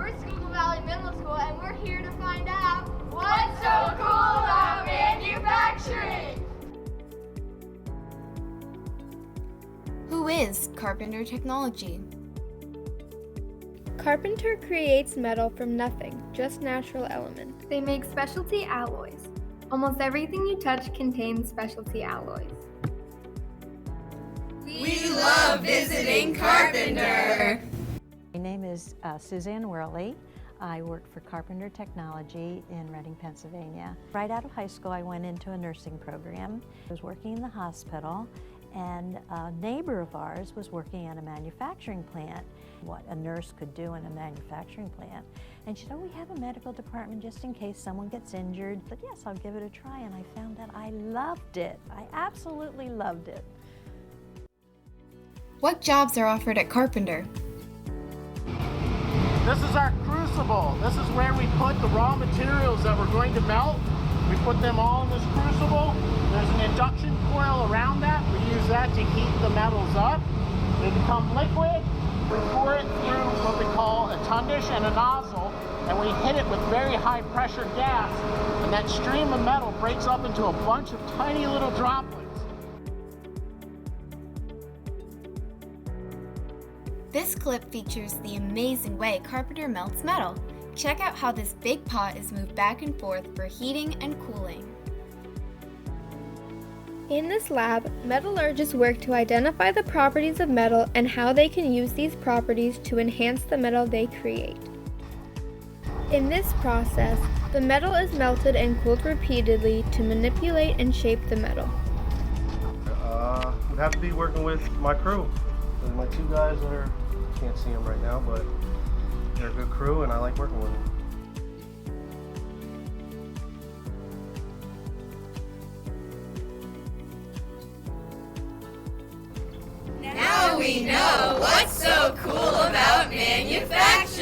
We're Schuylkill Valley Middle School, and we're here to find out what's so cool about manufacturing! Who is Carpenter Technology? Carpenter creates metal from nothing, just natural elements. They make specialty alloys. Almost everything you touch contains specialty alloys. We love visiting Carpenter! My name is Suzanne Worley. I work for Carpenter Technology in Reading, Pennsylvania. Right out of high school, I went into a nursing program. I was working in the hospital, and a neighbor of ours was working at a manufacturing plant. What a nurse could do in a manufacturing plant. And she said, oh, we have a medical department just in case someone gets injured. But yes, I'll give it a try, and I found that I loved it. I absolutely loved it. What jobs are offered at Carpenter? This is our crucible. This is where we put the raw materials that we're going to melt. We put them all in this crucible. There's an induction coil around that. We use that to heat the metals up. They become liquid. We pour it through what we call a tundish and a nozzle, and we hit it with very high pressure gas, and that stream of metal breaks up into a bunch of tiny little droplets. This clip features the amazing way Carpenter melts metal. Check out how this big pot is moved back and forth for heating and cooling. In this lab, metallurgists work to identify the properties of metal and how they can use these properties to enhance the metal they create. In this process, the metal is melted and cooled repeatedly to manipulate and shape the metal. Would have to be working with my crew. There's my two guys that are, can't see them right now, but they're a good crew and I like working with them. Now we know what's so cool about manufacturing!